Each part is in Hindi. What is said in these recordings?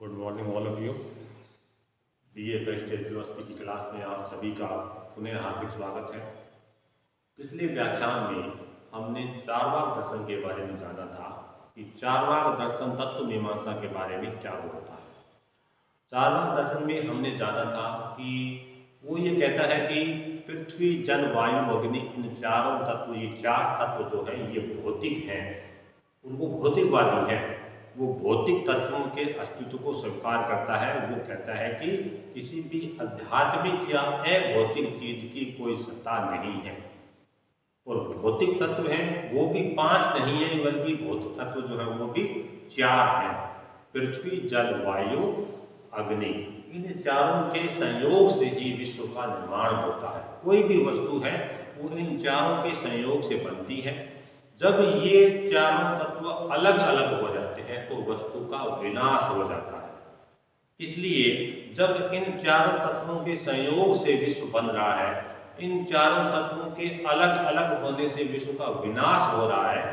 Good morning all of you. BA first year philosophy की क्लास में आप सभी का पुनः हार्दिक स्वागत है। पिछले व्याख्यान में हमने चारवाक दर्शन के बारे में जाना था कि चारवाक दर्शन तत्व मीमांसा के बारे में क्या होता है। चारवाक दर्शन में हमने जाना था कि वो ये कहता है कि पृथ्वी जल वायु अग्नि इन चारों तत्व, ये चार तत्व जो है ये भौतिक हैं, उनको भौतिकवादी है, वो भौतिक तत्वों के अस्तित्व को स्वीकार करता है। वो कहता है कि किसी भी आध्यात्मिक या अभौतिक चीज की कोई सत्ता नहीं है। और भौतिक तत्व हैं वो भी 5 नहीं है, बल्कि भौतिक तत्व जो है वो भी 4 हैं। पृथ्वी जल वायु अग्नि, इन चारों के संयोग से ही विश्व का निर्माण होता है। कोई भी वस्तु है वो इन चारों के संयोग से बनती है। जब ये चारों तत्व अलग अलग हो जाते हैं तो वस्तु का विनाश हो जाता है। इसलिए जब इन चारों तत्वों के संयोग से विश्व बन रहा है, इन चारों तत्वों के अलग अलग होने से विश्व का विनाश हो रहा है,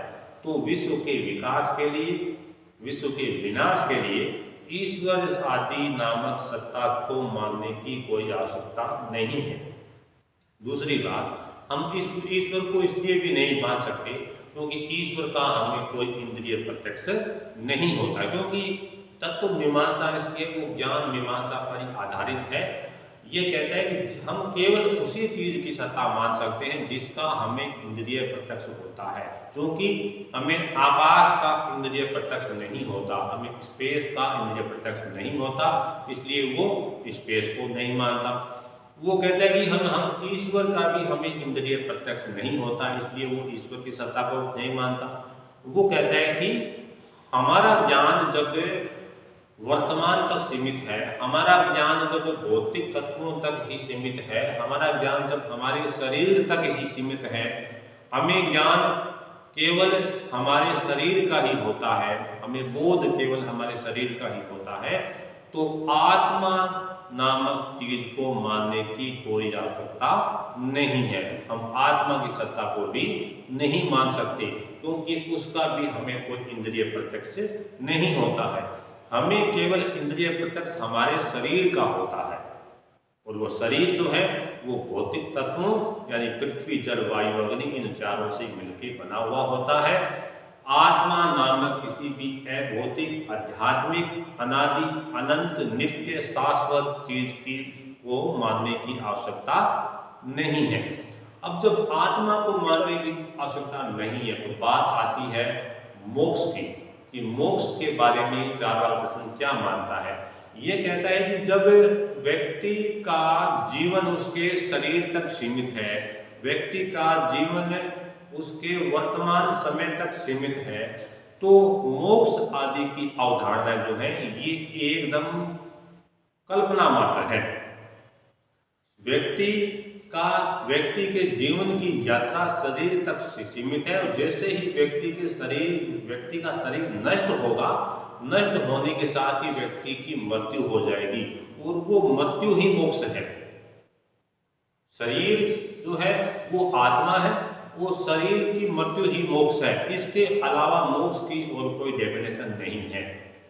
तो विश्व के विकास के लिए, विश्व के विनाश के लिए ईश्वर आदि नामक सत्ता को मानने की कोई आवश्यकता नहीं है। दूसरी बात, हम इस ईश्वर को इसलिए भी नहीं मान सकते क्योंकि ईश्वर का हमें कोई इंद्रिय प्रत्यक्ष नहीं होता, क्योंकि तत्व मीमांसा इसके वो ज्ञान मीमांसा पर ही आधारित है। ये कहता है कि हम केवल उसी चीज की सत्ता मान सकते हैं जिसका हमें इंद्रिय प्रत्यक्ष होता है, क्योंकि हमें आकाश का इंद्रिय प्रत्यक्ष नहीं होता, हमें स्पेस का इंद्रिय प्रत्यक्ष नहीं होता, इसलिए वो स्पेस को नहीं मानता। वो कहता है कि हम ईश्वर का भी हमें इंद्रिय प्रत्यक्ष नहीं होता, इसलिए वो ईश्वर की सत्ता को नहीं मानता। वो कहता है कि हमारा ज्ञान जब वर्तमान तक सीमित है, हमारा ज्ञान जब भौतिक तत्वों तक ही सीमित है, हमारा ज्ञान जब हमारे शरीर तक ही सीमित है, हमें ज्ञान केवल हमारे शरीर का ही होता है, हमें बोध केवल हमारे शरीर का ही होता है, तो आत्मा नामक चीज को मानने की कोई आवश्यकता नहीं है। हम आत्मा की सत्ता को भी नहीं मान सकते क्योंकि उसका भी हमें कोई इंद्रिय प्रत्यक्ष नहीं होता है। हमें केवल इंद्रिय प्रत्यक्ष हमारे शरीर का होता है, और वो शरीर जो है वो भौतिक तत्वों यानी पृथ्वी जल वायु अग्नि इन चारों से मिलकर बना हुआ होता है। आत्मा नामक किसी भी अभौतिक आध्यात्मिक अनादि अनंत नित्य शाश्वत चीज की को मानने की आवश्यकता नहीं है। अब जब आत्मा को मानने की आवश्यकता नहीं है तो बात आती है मोक्ष की, कि मोक्ष के बारे में चारवाक दर्शन क्या मानता है। ये कहता है कि जब व्यक्ति का जीवन उसके शरीर तक सीमित है, व्यक्ति का जीवन उसके वर्तमान समय तक सीमित है, तो मोक्ष आदि की अवधारणा जो है ये एकदम कल्पना मात्र है। व्यक्ति के जीवन की यात्रा शरीर तक सीमित है, और जैसे ही व्यक्ति का शरीर नष्ट होगा, नष्ट होने के साथ ही व्यक्ति की मृत्यु हो जाएगी, और वो मृत्यु ही मोक्ष है। शरीर जो है वो आत्मा है, वो शरीर की मृत्यु ही मोक्ष है, इसके अलावा मोक्ष की और कोई डेफिनेशन नहीं है।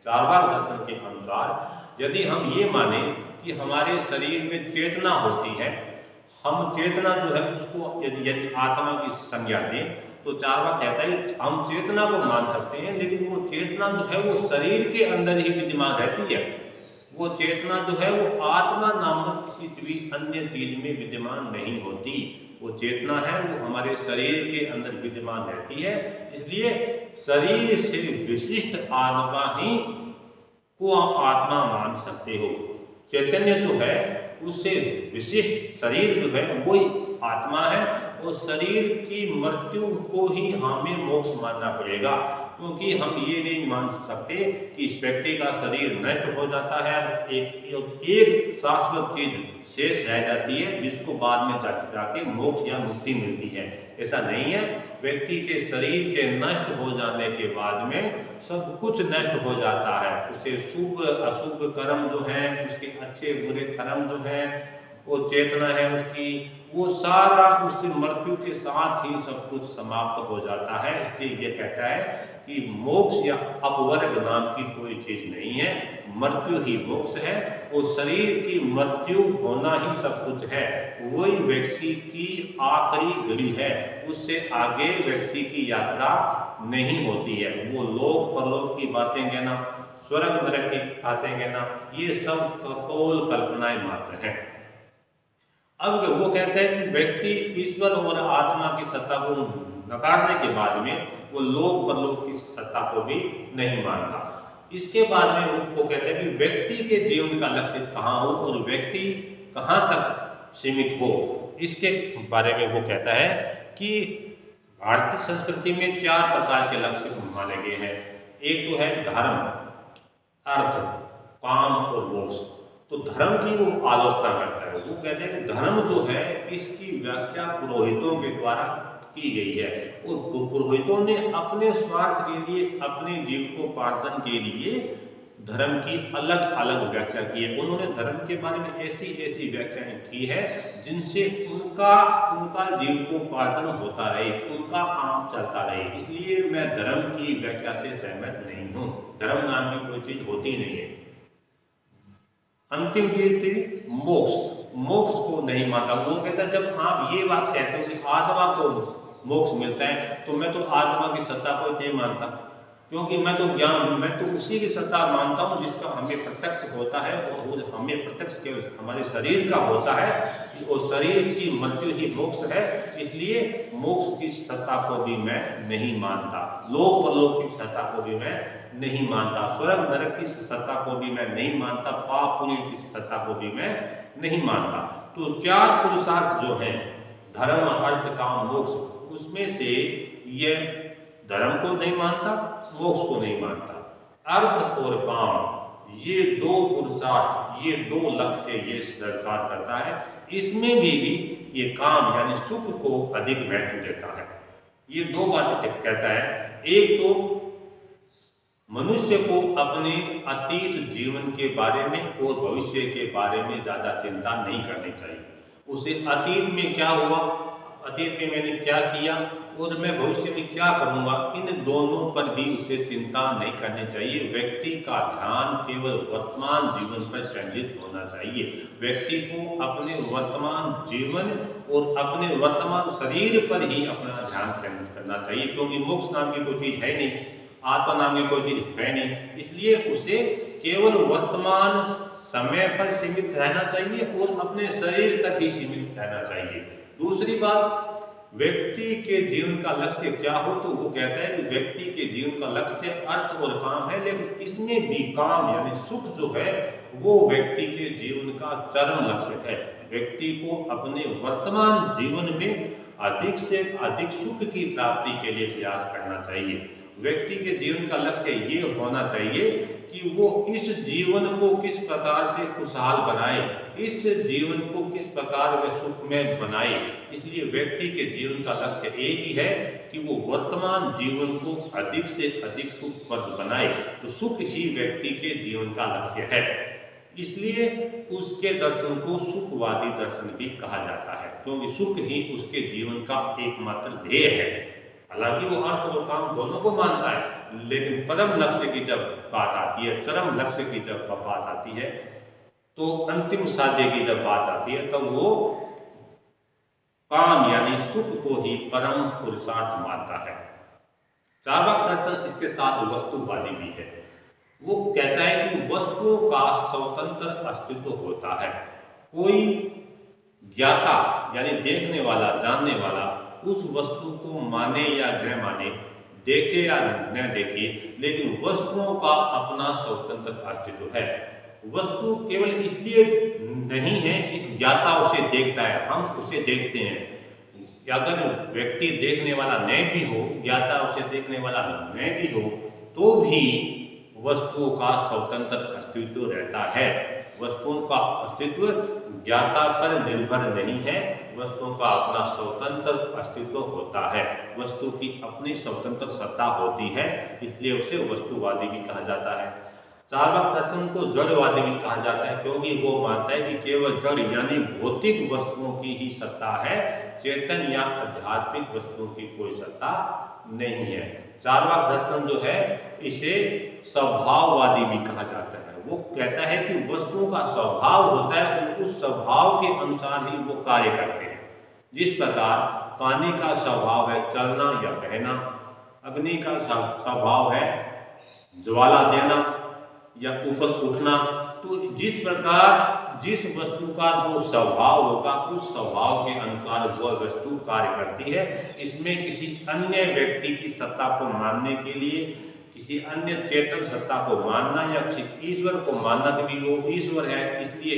चारवाक दर्शन के अनुसार यदि हम ये माने कि हमारे शरीर में चेतना होती है, हम चेतना जो है उसको यदि आत्मा की संज्ञा दें, तो चारवाक कहता है हम चेतना को मान सकते हैं, लेकिन वो चेतना जो है वो शरीर के अंदर ही विद्यमान रहती है। वो चेतना जो है वो आत्मा नामक किसी भी अन्य चीज में विद्यमान नहीं होती। वो चेतना है वो हमारे शरीर के अंदर विद्यमान रहती है, इसलिए शरीर से विशिष्ट आत्मा ही को आप आत्मा मान सकते हो। चैतन्य जो है उससे विशिष्ट शरीर जो है वही आत्मा है, और शरीर की मृत्यु को ही हमें मोक्ष मानना पड़ेगा, क्योंकि हम ये नहीं मान सकते कि इस व्यक्ति का शरीर नष्ट हो जाता है, एक शाश्वत चीज शेष रह जाती है जिसको बाद में जाके मोक्ष या मुक्ति मिलती है। ऐसा नहीं है। व्यक्ति के शरीर के नष्ट हो जाने के बाद में सब कुछ नष्ट हो जाता है, उसे शुभ अशुभ कर्म जो है, उसके अच्छे बुरे कर्म जो है, वो चेतना है उसकी, वो सारा उससे मृत्यु के साथ ही सब कुछ समाप्त हो जाता है। इसलिए ये कहता है कि मोक्ष या अपवर्ग नाम की कोई चीज नहीं है, मृत्यु ही मोक्ष है और शरीर की मृत्यु होना ही सब कुछ है। वही व्यक्ति की आखिरी घड़ी है, उससे आगे व्यक्ति की यात्रा नहीं होती है। वो लोक परलोक की बातें कहना, स्वर्ग नरक की बातें कहना, ये सब कपोल कल्पनाएं मात्र हैं। अब वो कहते हैं कि व्यक्ति ईश्वर और आत्मा की सत्ता को नकारने के बाद में वो लोक परलोक की सत्ता को भी नहीं मानता। इसके बाद में वो कहते हैं कि व्यक्ति के जीवन का लक्ष्य कहाँ हो और व्यक्ति कहाँ तक सीमित हो, इसके बारे में वो कहता है कि भारतीय संस्कृति में 4 प्रकार के लक्ष्य माने गए हैं। एक तो है धर्म, अर्थ, काम और मोक्ष। तो धर्म की वो आलोचना करता है। वो कहते हैं कि धर्म जो है इसकी व्याख्या पुरोहितों के द्वारा की गई है और पुरोहितों ने अपने स्वार्थ के लिए, अपने जीविकोपार्जन के लिए धर्म की अलग अलग व्याख्या की है। उन्होंने धर्म के बारे में ऐसी ऐसी व्याख्याएं की है जिनसे उनका जीविकोपार्जन होता रहे, उनका काम चलता रहे। इसलिए मैं धर्म की व्याख्या से सहमत नहीं हूँ। धर्म नाम की कोई चीज होती नहीं है। अंतिम चीज थी मोक्ष। मोक्ष को नहीं मानता। वो कहता है जब आप ये बात कहते हो कि आत्मा को मोक्ष मिलता है तो मैं तो आत्मा की सत्ता को नहीं मानता, क्योंकि मैं तो उसी की सत्ता मानता हूँ जिसका हमें प्रत्यक्ष होता है और हमें प्रत्यक्ष केवल हमारे शरीर का होता है और शरीर की मृत्यु ही मोक्ष है। इसलिए मोक्ष की सत्ता को भी मैं नहीं मानता, लोक परलोक की सत्ता को भी मैं नहीं मानता, स्वर्ग नरक की सत्ता को भी मैं नहीं मानता, पाप पुण्य की सत्ता को भी मैं नहीं मानता। तो 4 पुरुषार्थ जो हैं, धर्म, अर्थ, काम, मोक्ष, उसमें से ये धर्म को नहीं मानता, मोक्ष को नहीं मानता। अर्थ और काम, ये 2 पुरुषार्थ, ये 2 लक्ष्य ये स्वीकार करता है। इसमें भी ये काम यानी सुख को अधिक महत्व देता है। ये 2 बातें कहता है। एक तो मनुष्य को अपने अतीत जीवन के बारे में और भविष्य के बारे में ज्यादा चिंता नहीं करनी चाहिए। उसे अतीत में क्या हुआ, अतीत में मैंने क्या किया और मैं भविष्य में क्या करूंगा, इन दोनों पर भी उसे चिंता नहीं करनी चाहिए। व्यक्ति का ध्यान केवल वर्तमान जीवन पर केंद्रित होना चाहिए। व्यक्ति को अपने वर्तमान जीवन और अपने वर्तमान शरीर पर ही अपना ध्यान केंद्रित करना चाहिए, क्योंकि मोक्ष नाम की कोई चीज है नहीं, आत्मा नाम की कोई चीज है नहीं। इसलिए उसे केवल वर्तमान समय पर सीमित रहना चाहिए और अपने शरीर तक ही सीमित रहना चाहिए। दूसरी बात, व्यक्ति के जीवन का लक्ष्य क्या हो, तो वो कहता है कि व्यक्ति के जीवन का लक्ष्य अर्थ और काम है, लेकिन इसमें भी काम यानी सुख जो है वो व्यक्ति के जीवन का चरम लक्ष्य है। व्यक्ति को अपने वर्तमान जीवन में अधिक से अधिक सुख की प्राप्ति के लिए प्रयास करना चाहिए। व्यक्ति के जीवन का लक्ष्य ये होना चाहिए कि वो इस जीवन को किस प्रकार से खुशहाल बनाए, इस जीवन को किस प्रकार वह सुखमय बनाए। इसलिए व्यक्ति के जीवन का लक्ष्य एक ही है कि वो वर्तमान जीवन को अधिक से अधिक सुखप्रद बनाए। तो सुख ही व्यक्ति के जीवन का लक्ष्य है। इसलिए उसके दर्शन को सुखवादी दर्शन भी कहा जाता है, क्योंकि सुख ही उसके जीवन का एकमात्र ध्येय है। हालांकि वो अर्थ और काम दोनों को मानता है, लेकिन परम लक्ष्य की जब बात आती है, चरम लक्ष्य की जब बात आती है, तो अंतिम साध्य की जब बात आती है, तब वो काम यानी सुख को ही परम पुरुषार्थ मानता है। चार्वाक दर्शन इसके साथ वस्तुवादी भी है। वो कहता है कि वस्तुओं का स्वतंत्र अस्तित्व होता है। कोई ज्ञाता यानी देखने वाला, जानने वाला उस वस्तु को माने या न माने, देखे या न देखे, लेकिन वस्तुओं का अपना स्वतंत्र अस्तित्व है। वस्तु केवल इसलिए नहीं है कि ज्ञाता उसे देखता है, हम उसे देखते हैं। अगर व्यक्ति देखने वाला न भी हो, ज्ञाता उसे देखने वाला न भी हो, तो भी वस्तुओं का स्वतंत्र अस्तित्व रहता है। वस्तुओं का अस्तित्व ज्ञाता पर निर्भर नहीं है, वस्तुओं का अपना स्वतंत्र अस्तित्व होता है। वस्तु की अपनी स्वतंत्र सत्ता होती है, इसलिए उसे वस्तुवादी भी कहा जाता है। चार्वाक दर्शन को जड़वादी भी कहा जाता है, क्योंकि वो मानता है कि केवल जड़ यानी भौतिक वस्तुओं की ही सत्ता है, चेतन या आध्यात्मिक वस्तुओं की कोई सत्ता नहीं है। चार्वाक दर्शन जो है इसे स्वभाववादी भी कहा जाता है। वो कहता है कि वस्तुओं का स्वभाव होता है और उस स्वभाव के अनुसार ही वो कार्य करते हैं। जिस प्रकार पानी का स्वभाव है चलना या बहना, अग्नि का स्वभाव है ज्वाला देना या ऊपर उठना, तो जिस प्रकार जिस वस्तु का जो स्वभाव होगा उस स्वभाव के अनुसार वह वस्तु कार्य करती है। इसमें किसी अन्य व्यक्ति की सत्ता को मानने के लिए, किसी अन्य चेतन सत्ता को मानना या किसी ईश्वर को मानना कि वो ईश्वर है इसलिए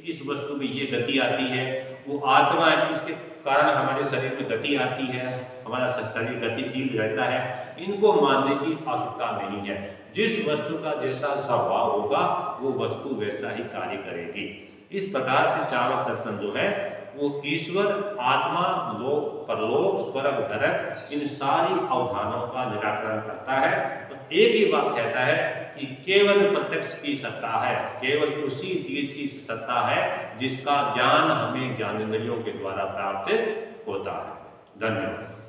इस वस्तु में ये गति आती है, वो आत्मा है इसके कारण हमारे शरीर में गति आती है, हमारा शरीर गतिशील रहता है, इनको मानने की आवश्यकता नहीं है। जिस वस्तु का जैसा स्वभाव होगा वो वस्तु वैसा ही कार्य करेगी। इस प्रकार से चारक दर्शन जो है वो ईश्वर, आत्मा, लोक, परलोक, स्वर्ग, नरक इन सारी अवधारणाओं का निराकरण करता है। तो एक ही बात कहता है कि केवल प्रत्यक्ष की सत्ता है, केवल उसी चीज की सत्ता है जिसका ज्ञान हमें ज्ञानेंद्रियों के द्वारा प्राप्त होता है। धन्यवाद।